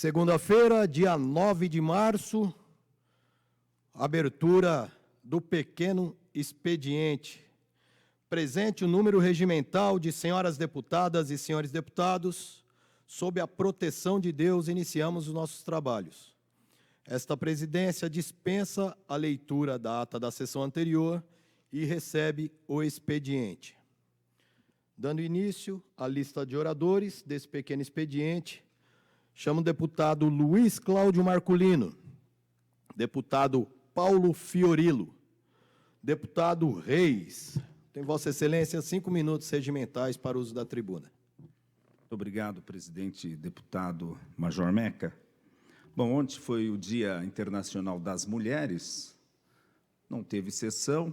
Segunda-feira, dia 9 de março, abertura do pequeno expediente. Presente o número regimental de senhoras deputadas e senhores deputados, sob a proteção de Deus, iniciamos os nossos trabalhos. Esta presidência dispensa a leitura da ata da sessão anterior e recebe o expediente. Dando início à lista de oradores desse pequeno expediente, chamo o deputado Luiz Cláudio Marculino, deputado Paulo Fiorilo, deputado Reis. Tem Vossa Excelência 5 minutos regimentais para uso da tribuna. Muito obrigado, presidente deputado Major Meca. Bom, ontem foi o Dia Internacional das Mulheres, não teve sessão,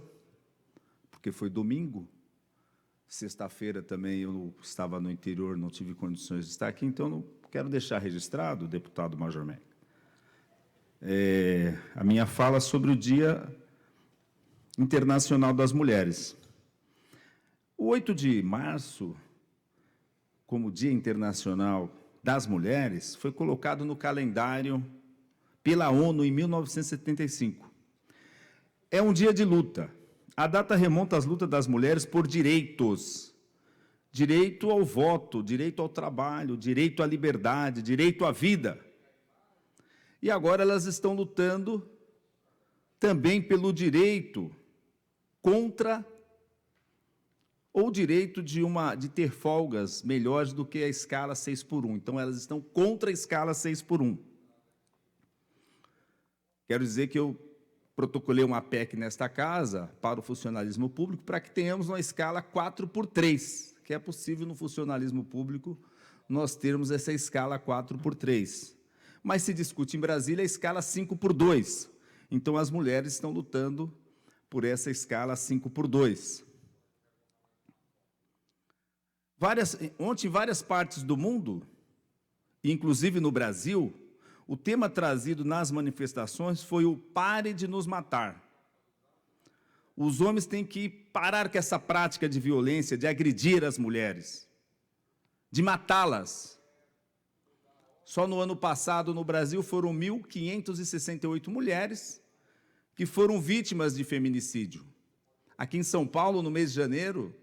porque foi domingo. Sexta-feira também eu estava no interior, não tive condições de estar aqui, então não quero deixar registrado, deputado Major Meca, a minha fala sobre o Dia Internacional das Mulheres. O 8 de março, como Dia Internacional das Mulheres, foi colocado no calendário pela ONU em 1975. É um dia de luta. A data remonta às lutas das mulheres por direitos. Direito ao voto, direito ao trabalho, direito à liberdade, direito à vida. E agora elas estão lutando também pelo direito contra ou direito de ter folgas melhores do que a escala 6x1. Então, elas estão contra a escala 6x1. Quero dizer que eu protocolei uma PEC nesta casa para o funcionalismo público para que tenhamos uma escala 4x3, que é possível no funcionalismo público nós termos essa escala 4x3. Mas se discute em Brasília a escala 5x2. Então, as mulheres estão lutando por essa escala 5x2. Ontem, em várias partes do mundo, inclusive no Brasil, o tema trazido nas manifestações foi o pare de nos matar. Os homens têm que parar com essa prática de violência, de agredir as mulheres, de matá-las. Só no ano passado, no Brasil, foram 1.568 mulheres que foram vítimas de feminicídio. Aqui em São Paulo, no mês de janeiro,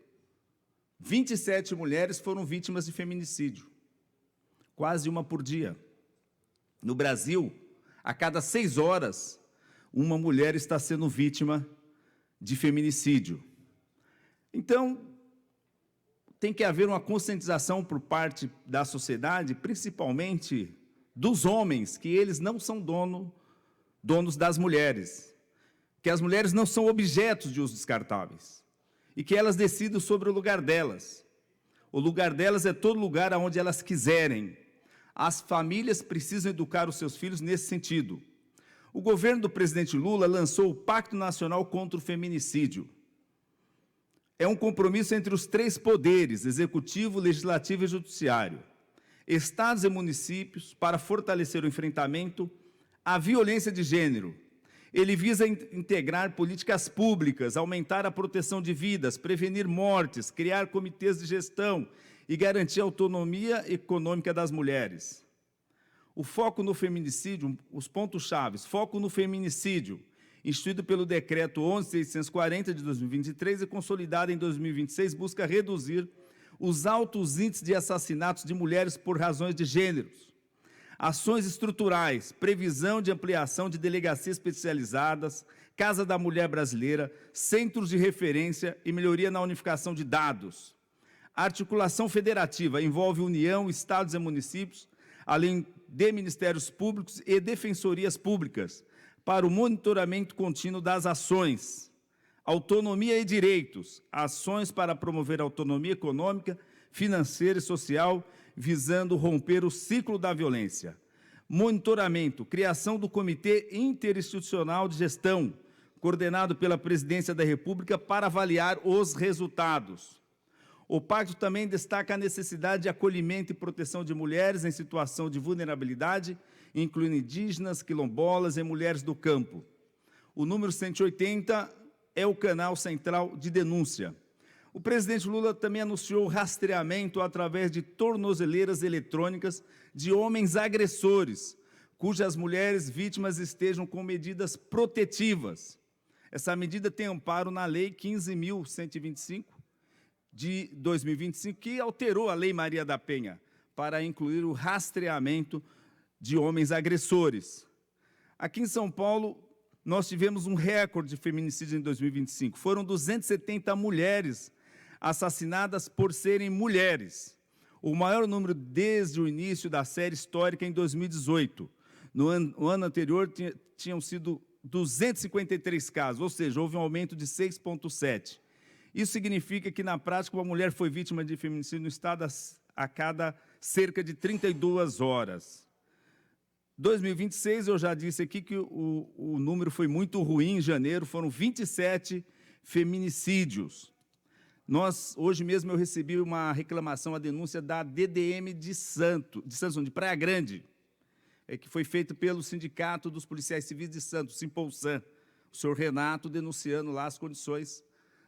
27 mulheres foram vítimas de feminicídio, quase uma por dia. No Brasil, a cada 6 horas, uma mulher está sendo vítima de feminicídio. Então, tem que haver uma conscientização por parte da sociedade, principalmente dos homens, que eles não são donos das mulheres, que as mulheres não são objetos de uso descartáveis, e que elas decidam sobre o lugar delas. O lugar delas é todo lugar onde elas quiserem. As famílias precisam educar os seus filhos nesse sentido. O governo do presidente Lula lançou o Pacto Nacional contra o Feminicídio. É um compromisso entre os 3 poderes, executivo, legislativo e judiciário, estados e municípios, para fortalecer o enfrentamento à violência de gênero. Ele visa integrar políticas públicas, aumentar a proteção de vidas, prevenir mortes, criar comitês de gestão e garantir a autonomia econômica das mulheres. O foco no feminicídio, os pontos-chave, foco no feminicídio, instituído pelo Decreto 11.640 de 2023 e consolidado em 2026, busca reduzir os altos índices de assassinatos de mulheres por razões de gêneros. Ações estruturais, previsão de ampliação de delegacias especializadas, Casa da Mulher Brasileira, centros de referência e melhoria na unificação de dados. A articulação federativa envolve União, Estados e municípios, além de Ministérios Públicos e Defensorias Públicas, para o monitoramento contínuo das ações. Autonomia e direitos, ações para promover a autonomia econômica, financeira e social, visando romper o ciclo da violência. Monitoramento, criação do Comitê Interinstitucional de Gestão, coordenado pela Presidência da República, para avaliar os resultados. O pacto também destaca a necessidade de acolhimento e proteção de mulheres em situação de vulnerabilidade, incluindo indígenas, quilombolas e mulheres do campo. O número 180 é o canal central de denúncia. O presidente Lula também anunciou o rastreamento através de tornozeleiras eletrônicas de homens agressores, cujas mulheres vítimas estejam com medidas protetivas. Essa medida tem amparo na Lei 15.125, de 2025, que alterou a Lei Maria da Penha, para incluir o rastreamento de homens agressores. Aqui em São Paulo, nós tivemos um recorde de feminicídios em 2025. Foram 270 mulheres assassinadas por serem mulheres, o maior número desde o início da série histórica em 2018. No ano anterior, tinham sido 253 casos, ou seja, houve um aumento de 6,7. Isso significa que, na prática, uma mulher foi vítima de feminicídio no Estado a cada cerca de 32 horas. 2026, eu já disse aqui que o número foi muito ruim. Em janeiro, foram 27 feminicídios. Hoje mesmo, eu recebi uma reclamação, a denúncia da DDM de Praia Grande, que foi feito pelo Sindicato dos Policiais Civis de Santos, Simpolsan, o senhor Renato denunciando lá as condições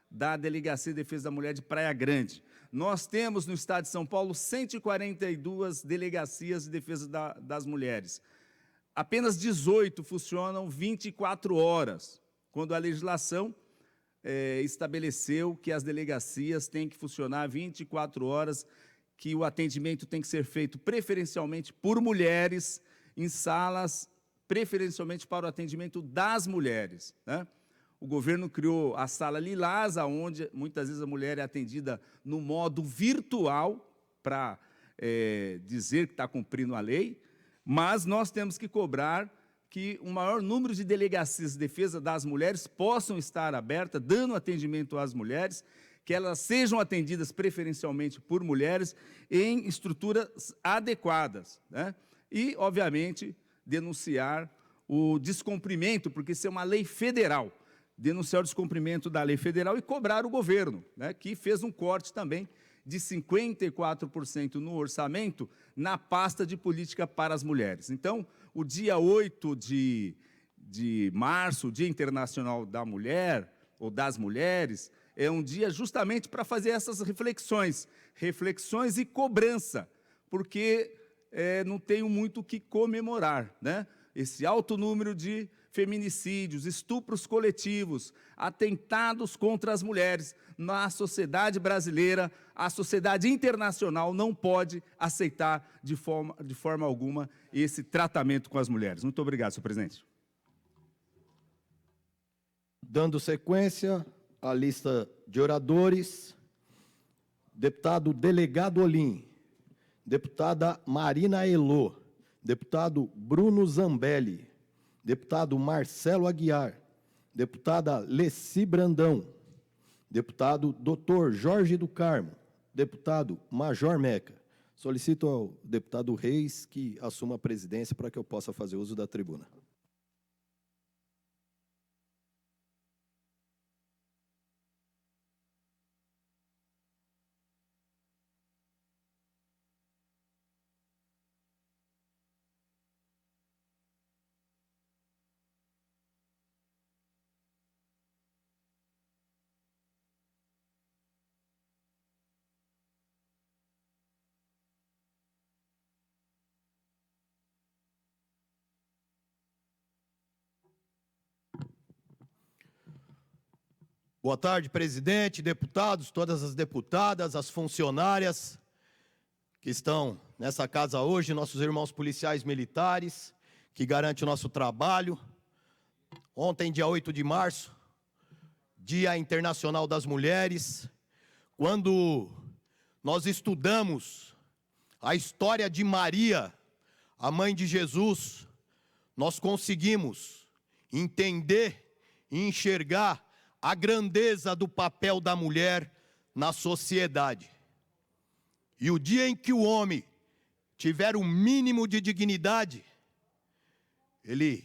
da Delegacia de Defesa da Mulher de Praia Grande. Nós temos no estado de São Paulo 142 delegacias de defesa das mulheres. Apenas 18 funcionam 24 horas, quando a legislação estabeleceu que as delegacias têm que funcionar 24 horas, que o atendimento tem que ser feito preferencialmente por mulheres, em salas, preferencialmente para o atendimento das mulheres, né? O governo criou a sala Lilás, onde muitas vezes a mulher é atendida no modo virtual, para dizer que está cumprindo a lei, mas nós temos que cobrar que um maior número de delegacias de defesa das mulheres possam estar abertas, dando atendimento às mulheres, que elas sejam atendidas preferencialmente por mulheres em estruturas adequadas, né? E, obviamente, denunciar o descumprimento, porque isso é uma lei federal, denunciar o descumprimento da lei federal e cobrar o governo, né, que fez um corte também de 54% no orçamento na pasta de política para as mulheres. Então, o dia 8 de março, o Dia Internacional da Mulher, ou das Mulheres, é um dia justamente para fazer essas reflexões e cobrança, porque não tenho muito o que comemorar, né? Esse alto número de feminicídios, estupros coletivos, atentados contra as mulheres na sociedade brasileira, a sociedade internacional não pode aceitar de forma alguma esse tratamento com as mulheres. Muito obrigado, senhor presidente. Dando sequência à lista de oradores, deputado Delegado Olim, deputada Marina Elô, deputado Bruno Zambelli, deputado Marcelo Aguiar, deputada Leci Brandão, deputado Dr. Jorge do Carmo, deputado Major Meca. Solicito ao deputado Reis que assuma a presidência para que eu possa fazer uso da tribuna. Boa tarde, presidente, deputados, todas as deputadas, as funcionárias que estão nessa casa hoje, nossos irmãos policiais militares, que garantem o nosso trabalho. Ontem, dia 8 de março, Dia Internacional das Mulheres, quando nós estudamos a história de Maria, a mãe de Jesus, nós conseguimos entender e enxergar a grandeza do papel da mulher na sociedade. E o dia em que o homem tiver o mínimo de dignidade, ele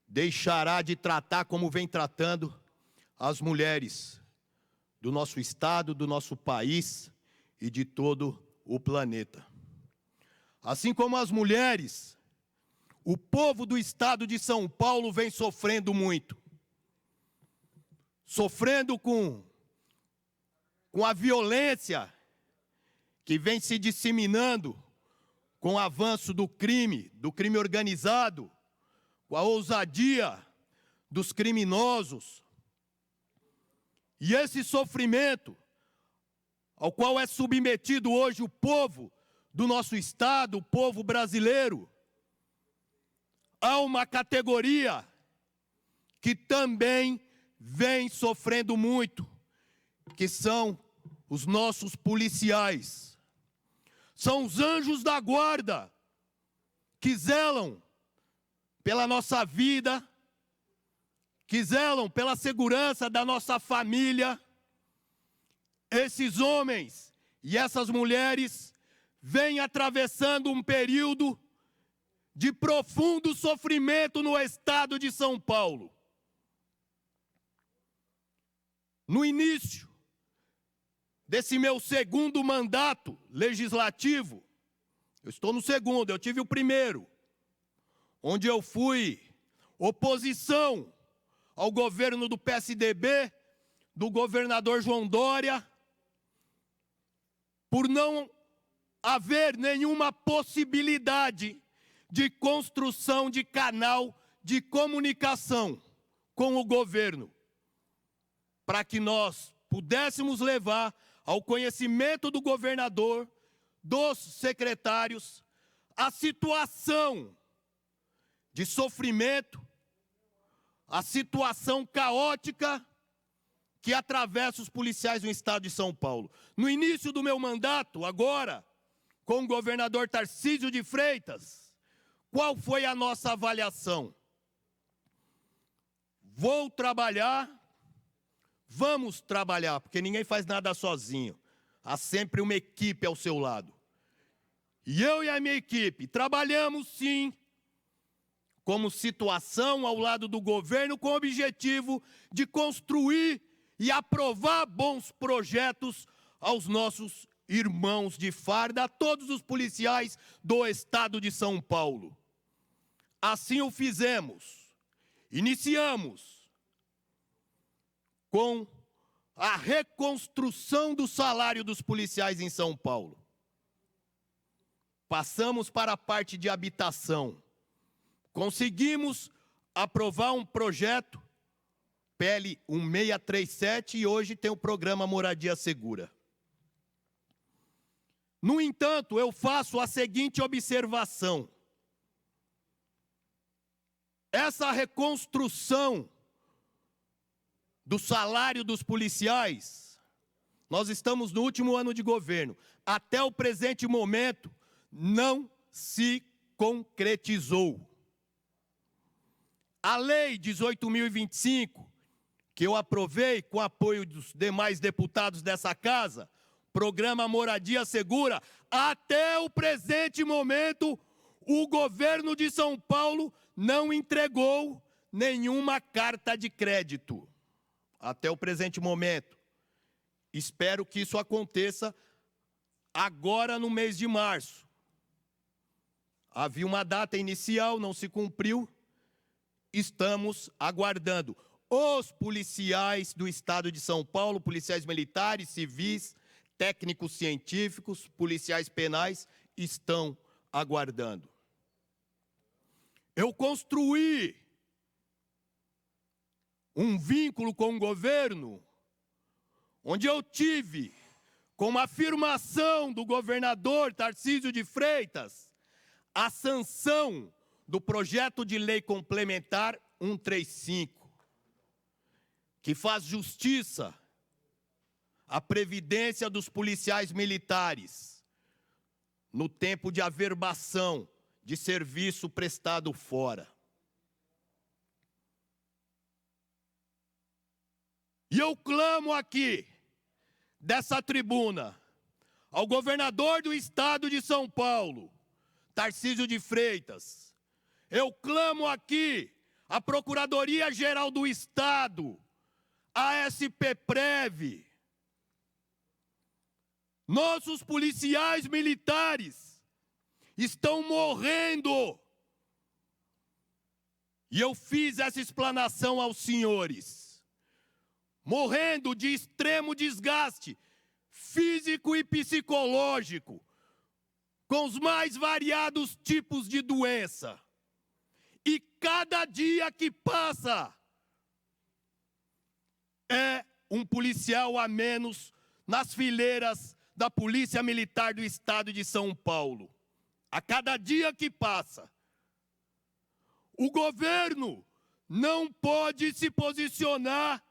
deixará de tratar como vem tratando as mulheres do nosso estado, do nosso país e de todo o planeta. Assim como as mulheres, o povo do estado de São Paulo vem sofrendo muito. Sofrendo com com a violência que vem se disseminando com o avanço do crime organizado, com a ousadia dos criminosos. E esse sofrimento ao qual é submetido hoje o povo do nosso estado, o povo brasileiro, há uma categoria que também vem sofrendo muito, que são os nossos policiais. São os anjos da guarda que zelam pela nossa vida, que zelam pela segurança da nossa família. Esses homens e essas mulheres vêm atravessando um período de profundo sofrimento no estado de São Paulo. No início desse meu segundo mandato legislativo, eu estou no segundo, eu tive o primeiro, onde eu fui oposição ao governo do PSDB, do governador João Dória, por não haver nenhuma possibilidade de construção de canal de comunicação com o governo, para que nós pudéssemos levar ao conhecimento do governador, dos secretários, a situação de sofrimento, a situação caótica que atravessa os policiais no estado de São Paulo. No início do meu mandato, agora, com o governador Tarcísio de Freitas, qual foi a nossa avaliação? Vamos trabalhar, porque ninguém faz nada sozinho. Há sempre uma equipe ao seu lado. E eu e a minha equipe trabalhamos sim, como situação ao lado do governo, com o objetivo de construir e aprovar bons projetos aos nossos irmãos de farda, a todos os policiais do estado de São Paulo. Assim o fizemos. Iniciamos com a reconstrução do salário dos policiais em São Paulo. Passamos para a parte de habitação. Conseguimos aprovar um projeto, PL 1637, e hoje tem o programa Moradia Segura. No entanto, eu faço a seguinte observação. Essa reconstrução do salário dos policiais, nós estamos no último ano de governo. Até o presente momento, não se concretizou. A Lei 18.025, que eu aprovei com o apoio dos demais deputados dessa casa, Programa Moradia Segura, até o presente momento, o governo de São Paulo não entregou nenhuma carta de crédito. Até o presente momento. Espero que isso aconteça agora no mês de março. Havia uma data inicial, não se cumpriu. Estamos aguardando. Os policiais do estado de São Paulo, policiais militares, civis, técnicos científicos, policiais penais, estão aguardando. Eu construí um vínculo com o governo, onde eu tive, com uma afirmação do governador Tarcísio de Freitas, a sanção do projeto de lei complementar 135, que faz justiça à previdência dos policiais militares no tempo de averbação de serviço prestado fora. E eu clamo aqui, dessa tribuna, ao governador do estado de São Paulo, Tarcísio de Freitas. Eu clamo aqui à Procuradoria-Geral do Estado, a ASP-Prev. Nossos policiais militares estão morrendo. E eu fiz essa explanação aos senhores. Morrendo de extremo desgaste físico e psicológico, com os mais variados tipos de doença. E cada dia que passa é um policial a menos nas fileiras da Polícia Militar do Estado de São Paulo. A cada dia que passa. O governo não pode se posicionar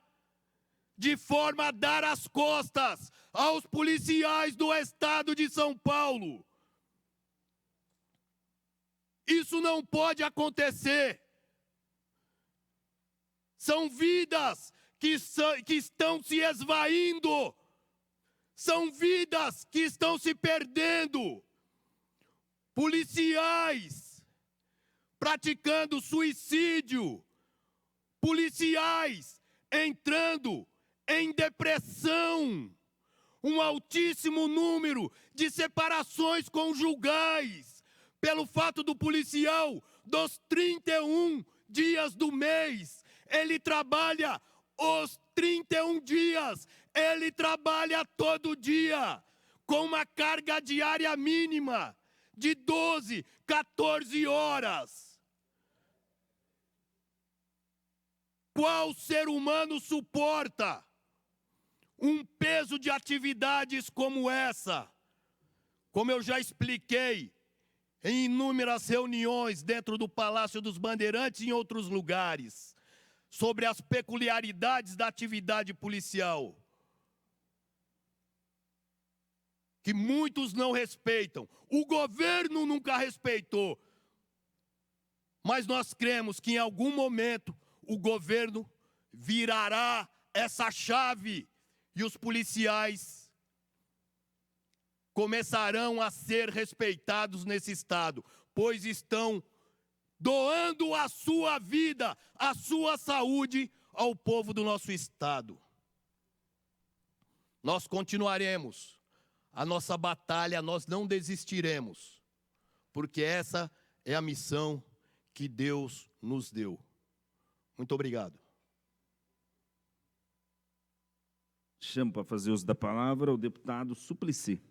de forma a dar as costas aos policiais do Estado de São Paulo. Isso não pode acontecer. São vidas que estão se esvaindo. São vidas que estão se perdendo. Policiais praticando suicídio. Policiais entrando em depressão. Um altíssimo número de separações conjugais. Pelo fato do policial, dos 31 dias do mês, ele trabalha os 31 dias, ele trabalha todo dia, com uma carga diária mínima de 12, 14 horas. Qual ser humano suporta um peso de atividades como essa? Como eu já expliquei, em inúmeras reuniões dentro do Palácio dos Bandeirantes e em outros lugares, sobre as peculiaridades da atividade policial, que muitos não respeitam. O governo nunca respeitou. Mas nós cremos que em algum momento o governo virará essa chave e os policiais começarão a ser respeitados nesse estado, pois estão doando a sua vida, a sua saúde ao povo do nosso estado. Nós continuaremos a nossa batalha, nós não desistiremos, porque essa é a missão que Deus nos deu. Muito obrigado. Chamo para fazer uso da palavra o deputado Suplicy.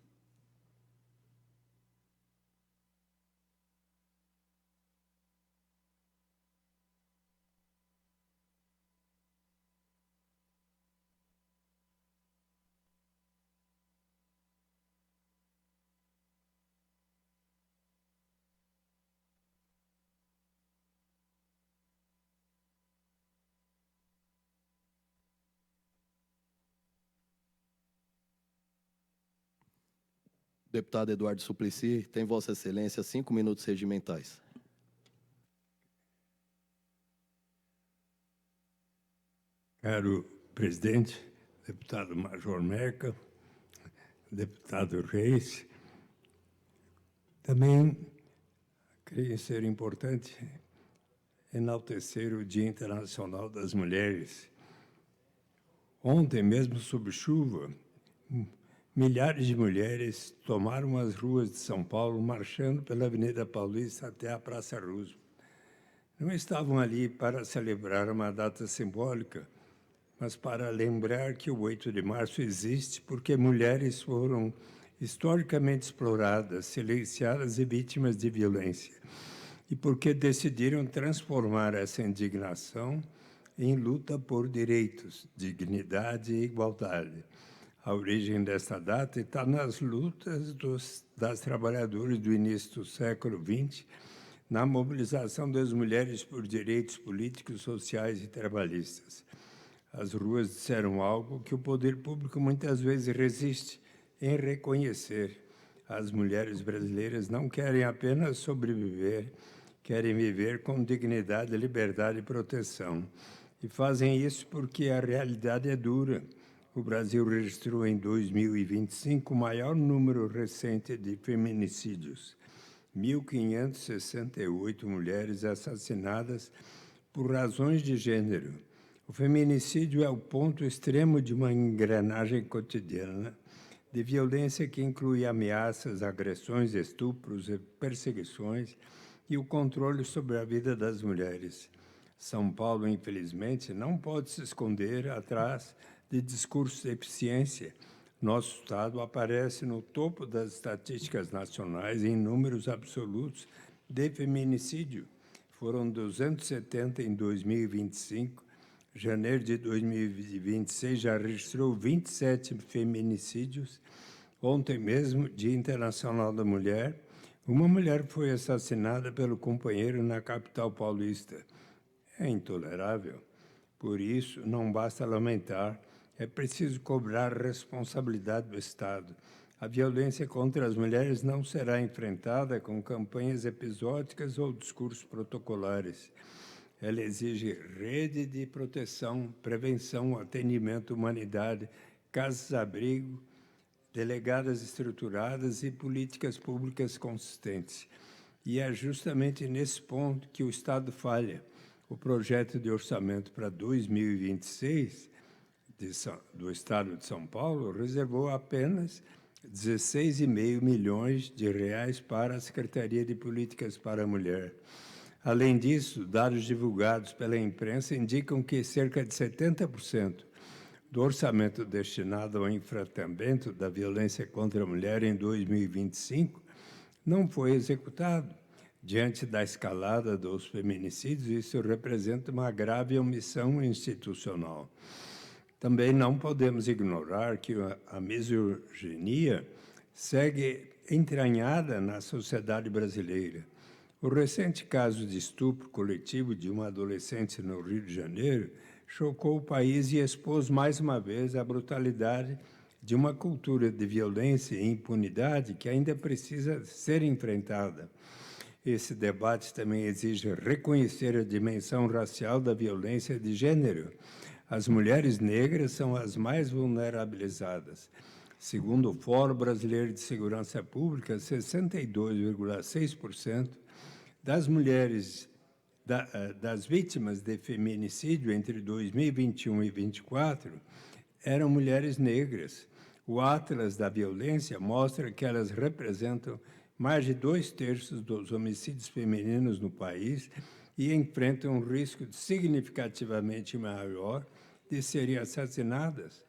Deputado Eduardo Suplicy, tem Vossa Excelência 5 minutos regimentais. Caro presidente, deputado Major Merca, deputado Reis, também creio ser importante enaltecer o Dia Internacional das Mulheres. Ontem, mesmo sob chuva, milhares de mulheres tomaram as ruas de São Paulo, marchando pela Avenida Paulista até a Praça Roosevelt. Não estavam ali para celebrar uma data simbólica, mas para lembrar que o 8 de março existe porque mulheres foram historicamente exploradas, silenciadas e vítimas de violência, e porque decidiram transformar essa indignação em luta por direitos, dignidade e igualdade. A origem desta data está nas lutas das trabalhadoras do início do século XX, na mobilização das mulheres por direitos políticos, sociais e trabalhistas. As ruas disseram algo que o poder público muitas vezes resiste em reconhecer. As mulheres brasileiras não querem apenas sobreviver, querem viver com dignidade, liberdade e proteção. E fazem isso porque a realidade é dura. O Brasil registrou em 2025 o maior número recente de feminicídios. 1.568 mulheres assassinadas por razões de gênero. O feminicídio é o ponto extremo de uma engrenagem cotidiana de violência que inclui ameaças, agressões, estupros, perseguições e o controle sobre a vida das mulheres. São Paulo, infelizmente, não pode se esconder atrás de discursos de eficiência. Nosso estado aparece no topo das estatísticas nacionais em números absolutos de feminicídio. Foram 270 em 2025. Janeiro de 2026 já registrou 27 feminicídios. Ontem mesmo, Dia Internacional da Mulher, uma mulher foi assassinada pelo companheiro na capital paulista. É intolerável. Por isso, não basta lamentar, é preciso cobrar a responsabilidade do Estado. A violência contra as mulheres não será enfrentada com campanhas episódicas ou discursos protocolares. Ela exige rede de proteção, prevenção, atendimento, humanidade, casas-abrigo, delegadas estruturadas e políticas públicas consistentes. E é justamente nesse ponto que o Estado falha. O projeto de orçamento para 2026 do Estado de São Paulo reservou apenas 16,5 milhões de reais para a Secretaria de Políticas para a Mulher. Além disso, dados divulgados pela imprensa indicam que cerca de 70% do orçamento destinado ao enfrentamento da violência contra a mulher em 2025 não foi executado. Diante da escalada dos feminicídios, isso representa uma grave omissão institucional. Também não podemos ignorar que a misoginia segue entranhada na sociedade brasileira. O recente caso de estupro coletivo de uma adolescente no Rio de Janeiro chocou o país e expôs mais uma vez a brutalidade de uma cultura de violência e impunidade que ainda precisa ser enfrentada. Esse debate também exige reconhecer a dimensão racial da violência de gênero. As mulheres negras são as mais vulnerabilizadas. Segundo o Fórum Brasileiro de Segurança Pública, 62,6% das mulheres das vítimas de feminicídio entre 2021 e 2024 eram mulheres negras. O Atlas da Violência mostra que elas representam mais de 2/3 dos homicídios femininos no país e enfrentam um risco significativamente maior de serem assassinadas.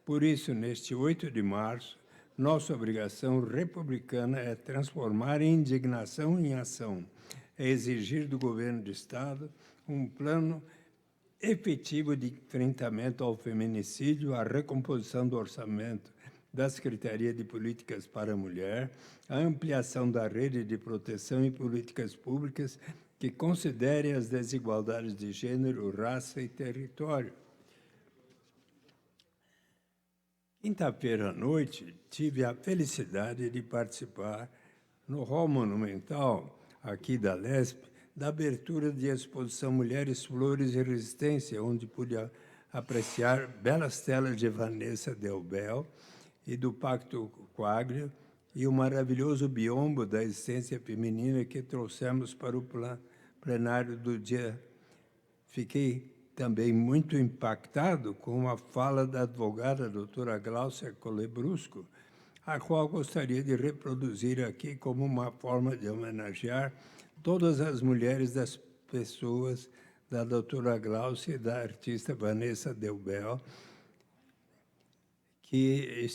Por isso, neste 8 de março, nossa obrigação republicana é transformar a indignação em ação, é exigir do governo do Estado um plano efetivo de enfrentamento ao feminicídio, a recomposição do orçamento da Secretaria de Políticas para a Mulher, a ampliação da rede de proteção e políticas públicas que considerem as desigualdades de gênero, raça e território. Quinta-feira à noite, tive a felicidade de participar no Hall Monumental, aqui da LESP, da abertura de exposição Mulheres, Flores e Resistência, onde pude apreciar belas telas de Vanessa Delbel e do Pacto Quaglia, e o maravilhoso biombo da existência feminina que trouxemos para o plenário do dia. Fiquei também muito impactado com a fala da advogada doutora Gláucia Colebrusco, a qual gostaria de reproduzir aqui como uma forma de homenagear todas as mulheres das pessoas da doutora Gláucia e da artista Vanessa Delbel, que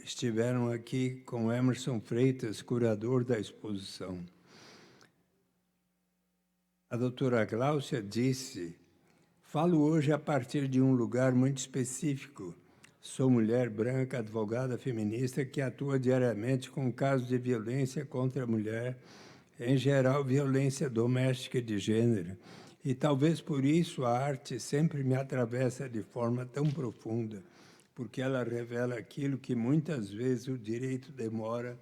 estiveram aqui com Emerson Freitas, curador da exposição. A doutora Gláucia disse: falo hoje a partir de um lugar muito específico. Sou mulher branca, advogada feminista que atua diariamente com casos de violência contra a mulher, em geral violência doméstica e de gênero. E talvez por isso a arte sempre me atravessa de forma tão profunda, porque ela revela aquilo que muitas vezes o direito demora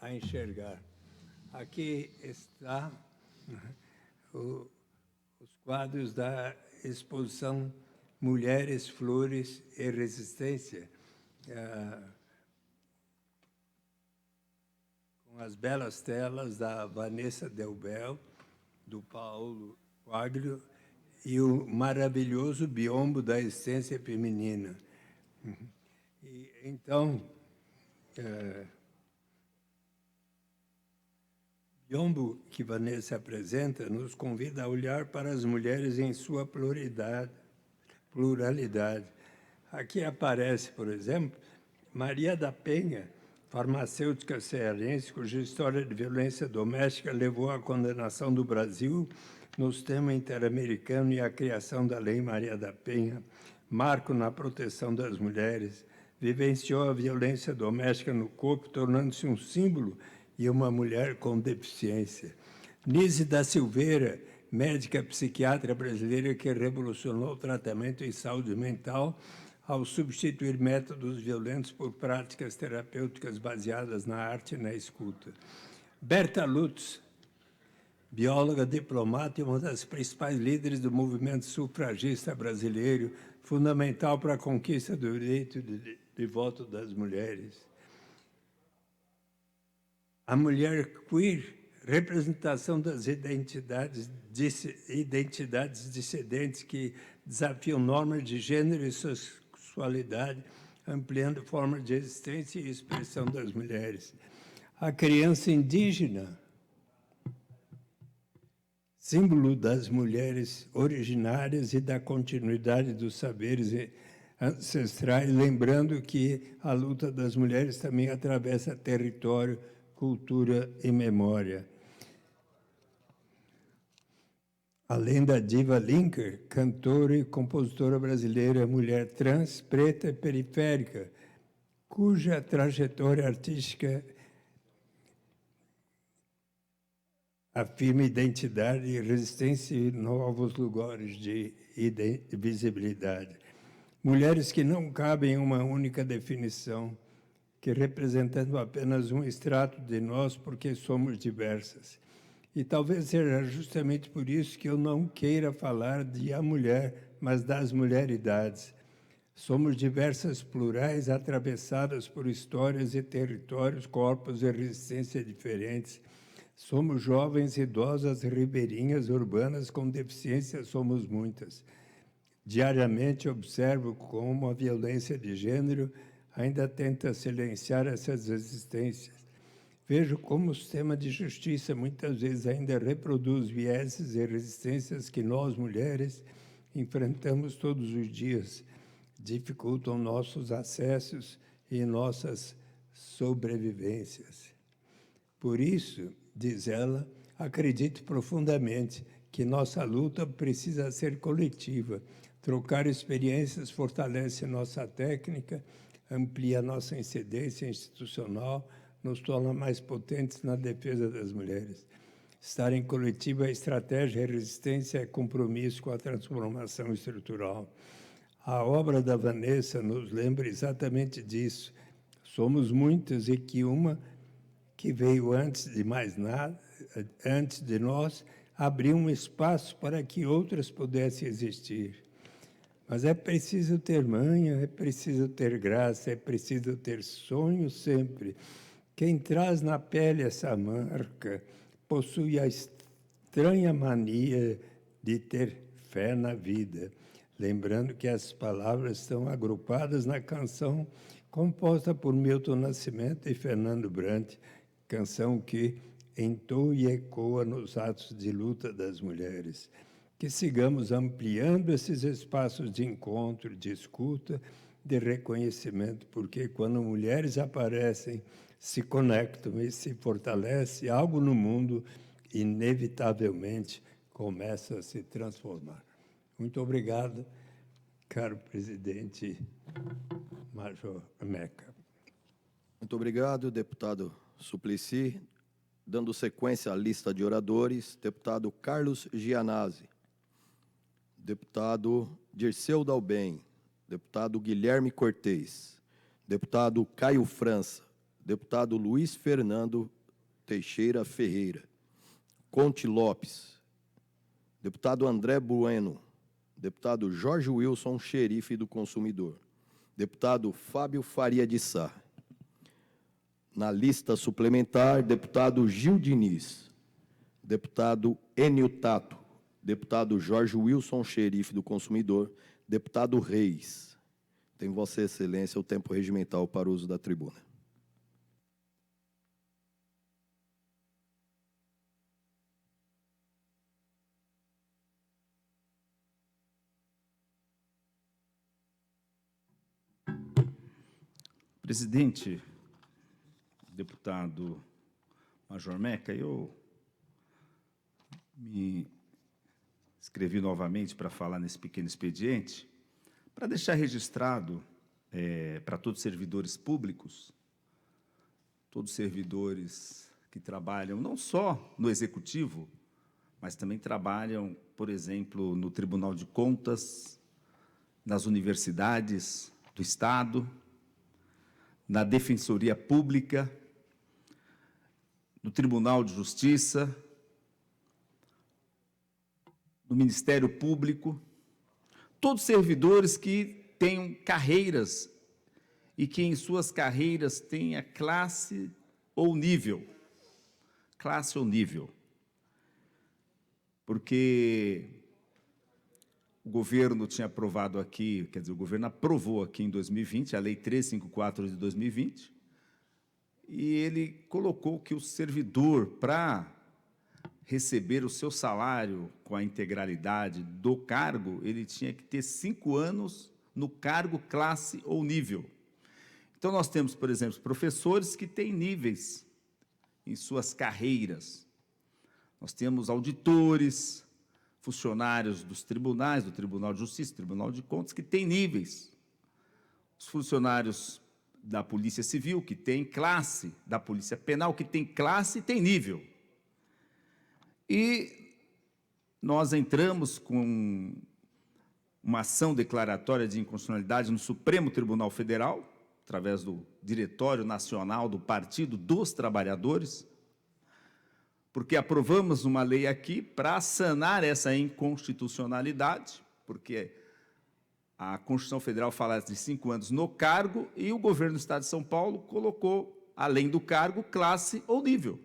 a enxergar. Aqui está os quadros da exposição Mulheres, Flores e Resistência, com as belas telas da Vanessa Delbel, do Paulo Quaglio, e o maravilhoso biombo da existência feminina. E, então, o biombo que Vanessa apresenta nos convida a olhar para as mulheres em sua pluralidade. Aqui aparece, por exemplo, Maria da Penha, farmacêutica cearense, cuja história de violência doméstica levou à condenação do Brasil no sistema interamericano e à criação da Lei Maria da Penha, marco na proteção das mulheres, vivenciou a violência doméstica no corpo, tornando-se um símbolo e uma mulher com deficiência. Nise da Silveira, médica psiquiatra brasileira que revolucionou o tratamento em saúde mental ao substituir métodos violentos por práticas terapêuticas baseadas na arte e na escuta. Berta Lutz, bióloga, diplomata e uma das principais líderes do movimento sufragista brasileiro, fundamental para a conquista do direito de voto das mulheres. A mulher queer, representação das identidades dissidentes que desafiam normas de gênero e sexualidade, ampliando formas de existência e expressão das mulheres. A criança indígena, símbolo das mulheres originárias e da continuidade dos saberes ancestrais, lembrando que a luta das mulheres também atravessa território, cultura e memória. Além da diva Linker, cantora e compositora brasileira, mulher trans, preta e periférica, cuja trajetória artística afirma identidade e resistência em novos lugares de visibilidade. Mulheres que não cabem em uma única definição, que representando apenas um extrato de nós, porque somos diversas. E talvez seja justamente por isso que eu não queira falar de a mulher, mas das mulheridades. Somos diversas, plurais, atravessadas por histórias e territórios, corpos e resistência diferentes. Somos jovens, idosas, ribeirinhas, urbanas, com deficiência somos muitas. Diariamente observo como a violência de gênero ainda tenta silenciar essas existências. Vejo como o sistema de justiça muitas vezes ainda reproduz vieses e resistências que nós, mulheres, enfrentamos todos os dias, dificultam nossos acessos e nossas sobrevivências. Por isso, diz ela, acredito profundamente que nossa luta precisa ser coletiva. Trocar experiências fortalece nossa técnica, amplia nossa incidência institucional, nos torna mais potentes na defesa das mulheres. Estar em coletivo é estratégia, é resistência, é compromisso com a transformação estrutural. A obra da Vanessa nos lembra exatamente disso. Somos muitas e que uma que veio antes de mais nada, antes de nós, abriu um espaço para que outras pudessem existir. Mas é preciso ter manha, é preciso ter graça, é preciso ter sonho sempre. Quem traz na pele essa marca possui a estranha mania de ter fé na vida. Lembrando que as palavras estão agrupadas na canção composta por Milton Nascimento e Fernando Brant, canção que entoa e ecoa nos atos de luta das mulheres. Que sigamos ampliando esses espaços de encontro, de escuta, de reconhecimento, porque quando mulheres aparecem, se conectam e se fortalece, algo no mundo inevitavelmente começa a se transformar. Muito obrigado, caro presidente Major Meca. Muito obrigado, deputado Suplicy. Dando sequência à lista de oradores, deputado Carlos Gianazzi, deputado Dirceu Dalben, deputado Guilherme Cortez, deputado Caio França, deputado Luiz Fernando Teixeira Ferreira, Conte Lopes, deputado André Bueno, deputado Jorge Wilson, xerife do consumidor, deputado Fábio Faria de Sá. Na lista suplementar, deputado Gil Diniz, deputado Enio Tato, deputado Jorge Wilson, xerife do consumidor, deputado Reis. Tem Vossa Excelência o tempo regimental para o uso da tribuna. Presidente, deputado Major Meca, eu me inscrevi novamente para falar nesse pequeno expediente, para deixar registrado para todos os servidores públicos, todos os servidores que trabalham não só no Executivo, mas também trabalham, por exemplo, no Tribunal de Contas, nas universidades do Estado, na Defensoria Pública, no Tribunal de Justiça, no Ministério Público, todos servidores que tenham carreiras e que em suas carreiras tenha classe ou nível. Classe ou nível. Porque o governo tinha aprovado aqui, quer dizer, o governo aprovou aqui em 2020, a Lei 354 de 2020, e ele colocou que o servidor, para receber o seu salário com a integralidade do cargo, ele tinha que ter 5 anos no cargo, classe ou nível. Então, nós temos, por exemplo, professores que têm níveis em suas carreiras. Nós temos auditores, funcionários dos tribunais, do Tribunal de Justiça, do Tribunal de Contas, que têm níveis. Os funcionários da Polícia Civil, que têm classe, da Polícia Penal, que tem classe e tem nível. E nós entramos com uma ação declaratória de inconstitucionalidade no Supremo Tribunal Federal, através do Diretório Nacional do Partido dos Trabalhadores, porque aprovamos uma lei aqui para sanar essa inconstitucionalidade, porque a Constituição Federal fala de 5 anos no cargo e o governo do Estado de São Paulo colocou, além do cargo, classe ou nível.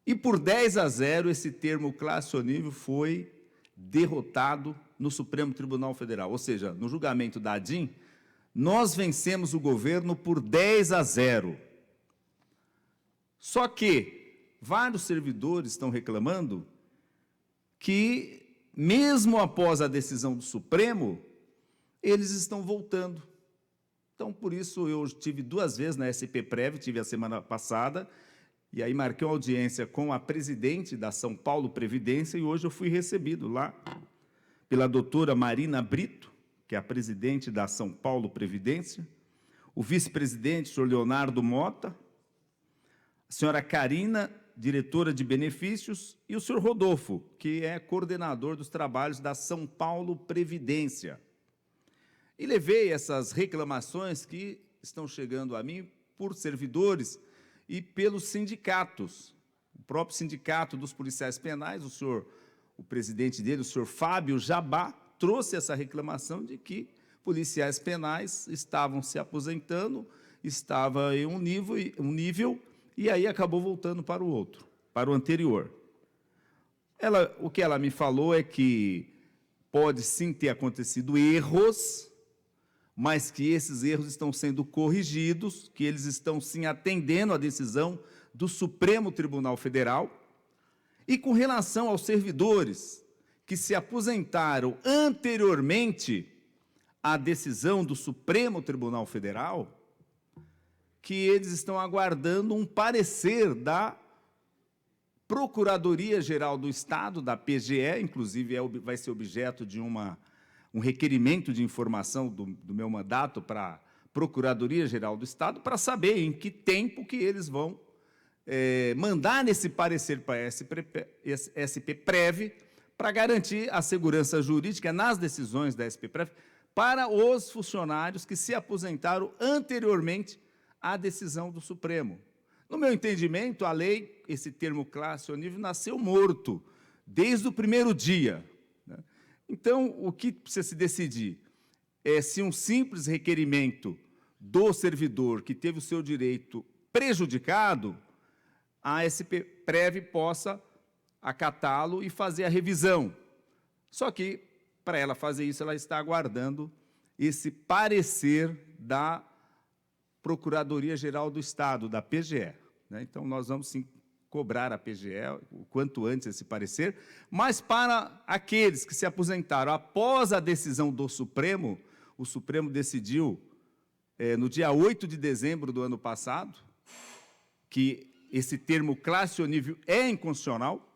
E por 10-0, esse termo classe ou nível foi derrotado no Supremo Tribunal Federal. Ou seja, no julgamento da ADIM, nós vencemos o governo por 10-0. Só que vários servidores estão reclamando que, mesmo após a decisão do Supremo, eles estão voltando. Então, por isso, eu tive 2 vezes na SP-Prev, tive a semana passada, e aí marquei uma audiência com a presidente da São Paulo Previdência, e hoje eu fui recebido lá pela doutora Marina Brito, que é a presidente da São Paulo Previdência, o vice-presidente, o senhor Leonardo Mota, a senhora Karina, diretora de benefícios, e o senhor Rodolfo, que é coordenador dos trabalhos da São Paulo Previdência. E levei essas reclamações que estão chegando a mim por servidores e pelos sindicatos. O próprio sindicato dos policiais penais, o presidente dele, o senhor Fábio Jabá, trouxe essa reclamação de que policiais penais estavam se aposentando, estava em um nível, e aí acabou voltando para o outro, para o anterior. O que ela me falou é que pode sim ter acontecido erros, mas que esses erros estão sendo corrigidos, que eles estão sim atendendo à decisão do Supremo Tribunal Federal. E com relação aos servidores que se aposentaram anteriormente à decisão do Supremo Tribunal Federal, que eles estão aguardando um parecer da Procuradoria-Geral do Estado, da PGE, inclusive vai ser objeto de um requerimento de informação do meu mandato para a Procuradoria-Geral do Estado, para saber em que tempo que eles vão mandar esse parecer para a SP-Prev, para garantir a segurança jurídica nas decisões da SP-Prev para os funcionários que se aposentaram anteriormente à decisão do Supremo. No meu entendimento, a lei, esse termo classe ou nível, nasceu morto, desde o primeiro dia. Então, o que precisa se decidir é se um simples requerimento do servidor que teve o seu direito prejudicado, a SP-Prev possa acatá-lo e fazer a revisão. Só que, para ela fazer isso, ela está aguardando esse parecer da Procuradoria-Geral do Estado, da PGE. Então, nós vamos, sim, cobrar a PGE o quanto antes esse parecer, mas para aqueles que se aposentaram após a decisão do Supremo, o Supremo decidiu no dia 8 de dezembro do ano passado, que esse termo classe ou nível é inconstitucional.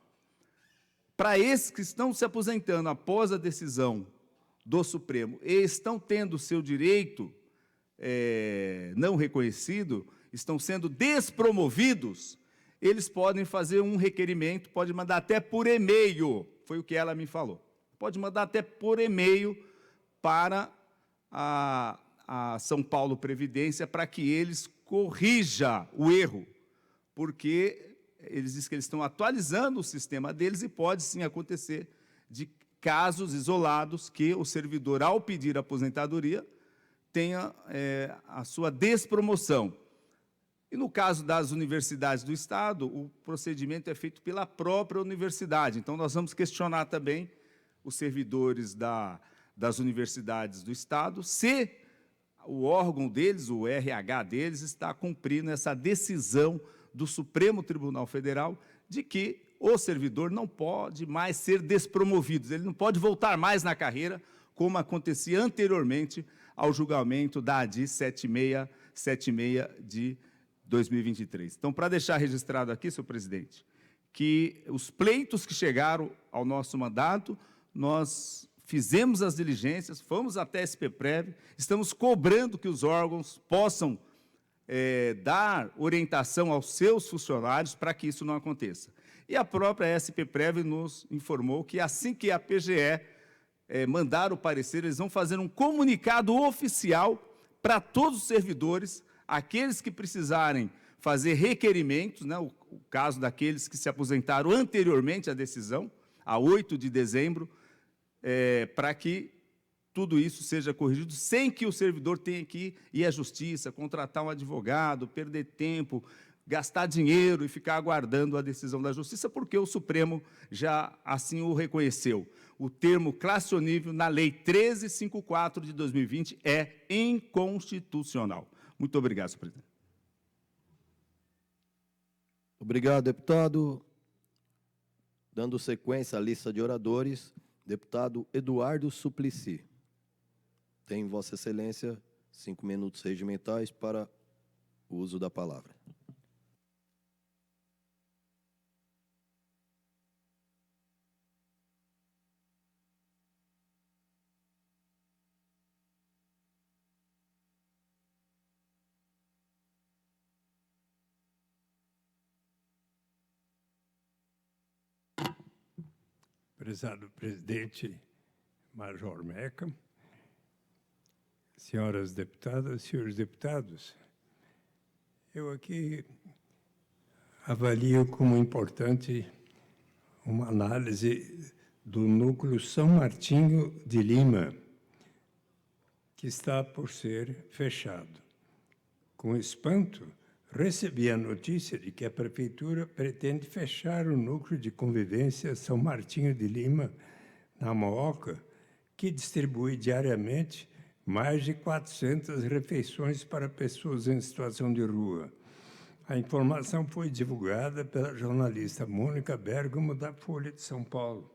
Para esses que estão se aposentando após a decisão do Supremo e estão tendo seu direito não reconhecido, estão sendo despromovidos, eles podem fazer um requerimento, pode mandar até por e-mail, foi o que ela me falou. Pode mandar até por e-mail para a São Paulo Previdência para que eles corrijam o erro, porque eles dizem que eles estão atualizando o sistema deles e pode sim acontecer de casos isolados que o servidor, ao pedir aposentadoria, tenha a sua despromoção. E no caso das universidades do Estado, o procedimento é feito pela própria universidade. Então, nós vamos questionar também os servidores das universidades do Estado se o órgão deles, o RH deles, está cumprindo essa decisão do Supremo Tribunal Federal de que o servidor não pode mais ser despromovido, ele não pode voltar mais na carreira, como acontecia anteriormente ao julgamento da ADI 7676 de 2023. Então, para deixar registrado aqui, senhor presidente, que os pleitos que chegaram ao nosso mandato, nós fizemos as diligências, fomos até a SP-Prev, estamos cobrando que os órgãos possam dar orientação aos seus funcionários para que isso não aconteça. E a própria SP-Prev nos informou que assim que a PGE mandar o parecer, eles vão fazer um comunicado oficial para todos os servidores, aqueles que precisarem fazer requerimentos, né, o caso daqueles que se aposentaram anteriormente à decisão, a 8 de dezembro, para que tudo isso seja corrigido, sem que o servidor tenha que ir à justiça, contratar um advogado, perder tempo, gastar dinheiro e ficar aguardando a decisão da justiça, porque o Supremo já assim o reconheceu. O termo classe ou nível na Lei 1354 de 2020 é inconstitucional. Muito obrigado, senhor presidente. Obrigado, deputado. Dando sequência à lista de oradores, deputado Eduardo Suplicy. Tem Vossa Excelência 5 minutos regimentais para o uso da palavra. Prezado presidente Major Meca, senhoras deputadas, senhores deputados, eu aqui avalio como importante uma análise do núcleo São Martinho de Lima, que está por ser fechado. Com espanto, recebi a notícia de que a Prefeitura pretende fechar o núcleo de convivência São Martinho de Lima, na Mooca, que distribui diariamente mais de 400 refeições para pessoas em situação de rua. A informação foi divulgada pela jornalista Mônica Bergamo, da Folha de São Paulo.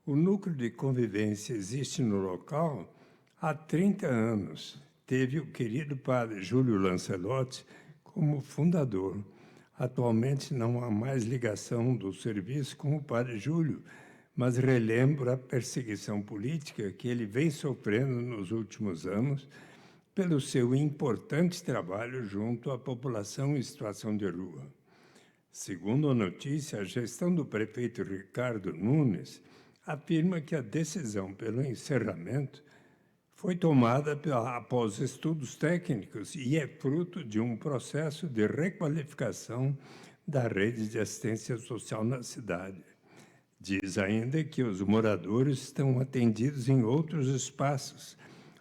O núcleo de convivência existe no local há 30 anos. Teve o querido padre Júlio Lancelotti como fundador. Atualmente não há mais ligação do serviço com o padre Júlio, mas relembro a perseguição política que ele vem sofrendo nos últimos anos pelo seu importante trabalho junto à população em situação de rua. Segundo a notícia, a gestão do prefeito Ricardo Nunes afirma que a decisão pelo encerramento foi tomada após estudos técnicos e é fruto de um processo de requalificação da rede de assistência social na cidade. Diz ainda que os moradores estão atendidos em outros espaços.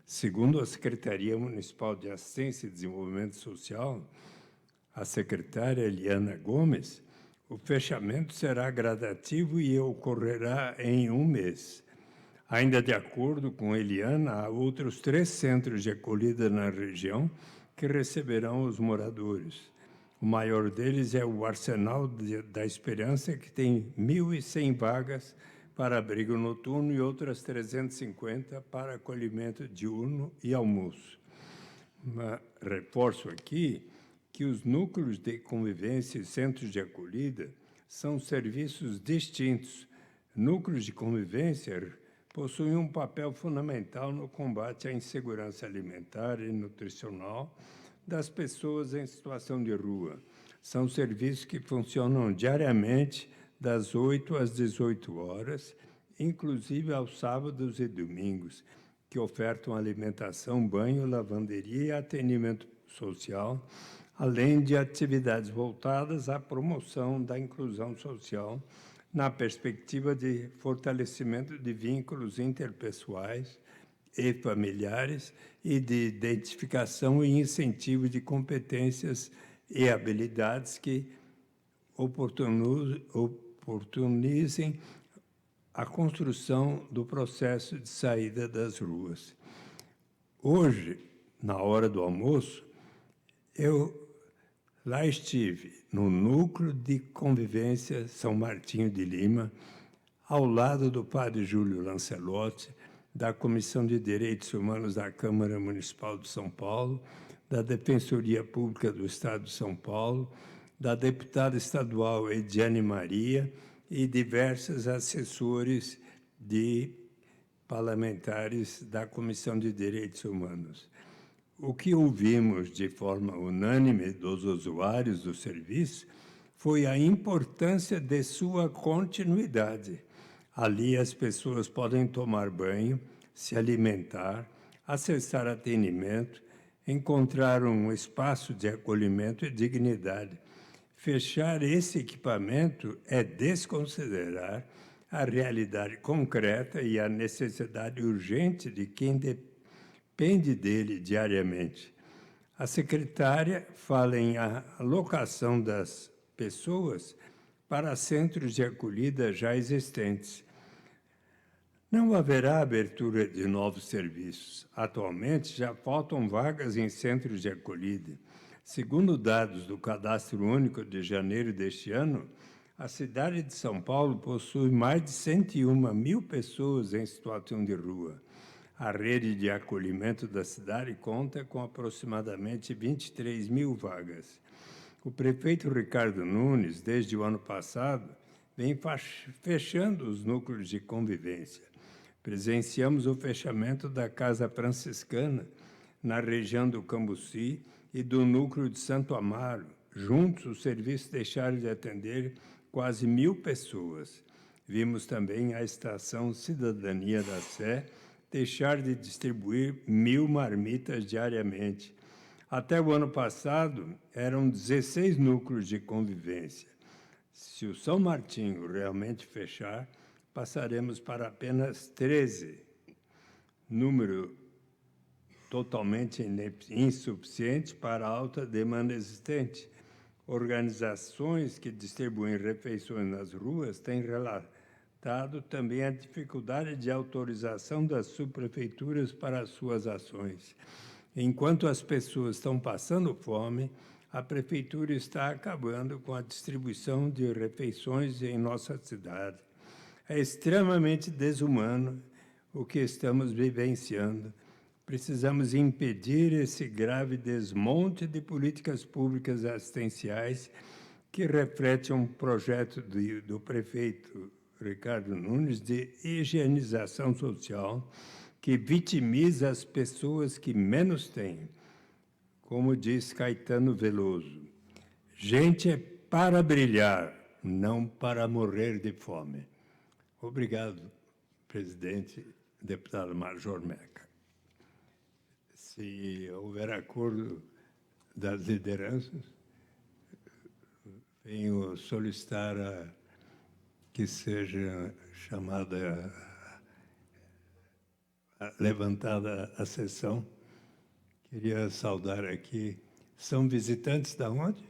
Segundo a Secretaria Municipal de Assistência e Desenvolvimento Social, a secretária Eliana Gomes, o fechamento será gradativo e ocorrerá em 1 mês. Ainda de acordo com Eliana, há outros 3 centros de acolhida na região que receberão os moradores. O maior deles é o Arsenal da Esperança, que tem 1.100 vagas para abrigo noturno e outras 350 para acolhimento diurno e almoço. reforço aqui que os núcleos de convivência e centros de acolhida são serviços distintos. Núcleos de convivência possuem um papel fundamental no combate à insegurança alimentar e nutricional das pessoas em situação de rua. São serviços que funcionam diariamente das 8 às 18 horas, inclusive aos sábados e domingos, que ofertam alimentação, banho, lavanderia e atendimento social, além de atividades voltadas à promoção da inclusão social, na perspectiva de fortalecimento de vínculos interpessoais e familiares e de identificação e incentivo de competências e habilidades que oportunizem a construção do processo de saída das ruas. Hoje, na hora do almoço, eu lá estive, no Núcleo de Convivência São Martinho de Lima, ao lado do padre Júlio Lancelotti, da Comissão de Direitos Humanos da Câmara Municipal de São Paulo, da Defensoria Pública do Estado de São Paulo, da deputada estadual Ediane Maria e diversos assessores de parlamentares da Comissão de Direitos Humanos. O que ouvimos de forma unânime dos usuários do serviço foi a importância de sua continuidade. Ali as pessoas podem tomar banho, se alimentar, acessar atendimento, encontrar um espaço de acolhimento e dignidade. Fechar esse equipamento é desconsiderar a realidade concreta e a necessidade urgente de quem depende dele diariamente. A secretária fala em alocação das pessoas para centros de acolhida já existentes. Não haverá abertura de novos serviços. Atualmente, já faltam vagas em centros de acolhida. Segundo dados do Cadastro Único de janeiro deste ano, a cidade de São Paulo possui mais de 101 mil pessoas em situação de rua. A rede de acolhimento da cidade conta com aproximadamente 23 mil vagas. O prefeito Ricardo Nunes, desde o ano passado, vem fechando os núcleos de convivência. Presenciamos o fechamento da Casa Franciscana, na região do Cambuci, e do núcleo de Santo Amaro. Juntos, os serviços deixaram de atender quase 1.000 pessoas. Vimos também a Estação Cidadania da Sé deixar de distribuir 1.000 marmitas diariamente. Até o ano passado, eram 16 núcleos de convivência. Se o São Martinho realmente fechar, passaremos para apenas 13, número totalmente insuficiente para a alta demanda existente. Organizações que distribuem refeições nas ruas têm relatado também a dificuldade de autorização das subprefeituras para as suas ações. Enquanto as pessoas estão passando fome, a prefeitura está acabando com a distribuição de refeições em nossa cidade. É extremamente desumano o que estamos vivenciando. Precisamos impedir esse grave desmonte de políticas públicas assistenciais que reflete um projeto do prefeito Ricardo Nunes de higienização social que vitimiza as pessoas que menos têm. Como diz Caetano Veloso, gente é para brilhar, não para morrer de fome. Obrigado, presidente, deputado Major Meca. Se houver acordo das lideranças, venho solicitar que seja levantada a sessão. Queria saudar aqui. São visitantes da onde?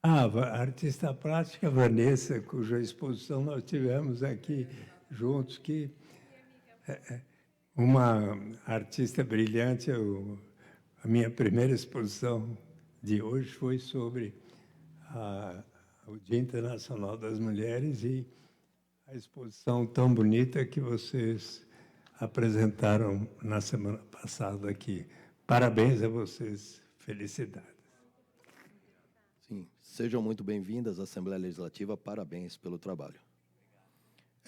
A artista plástica Vanessa, cuja exposição nós tivemos aqui juntos, que é uma artista brilhante. A minha primeira exposição de hoje foi sobre o Dia Internacional das Mulheres e a exposição tão bonita que vocês apresentaram na semana passada aqui. Parabéns a vocês, felicidades. Sim, sejam muito bem-vindas à Assembleia Legislativa, parabéns pelo trabalho.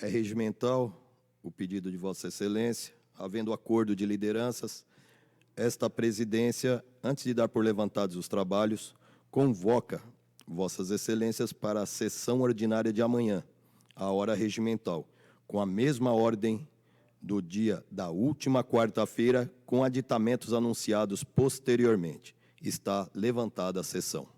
É regimental o pedido de Vossa Excelência, havendo acordo de lideranças, esta presidência, antes de dar por levantados os trabalhos, convoca Vossas Excelências para a sessão ordinária de amanhã, a hora regimental, com a mesma ordem do dia da última quarta-feira, com aditamentos anunciados posteriormente. Está levantada a sessão.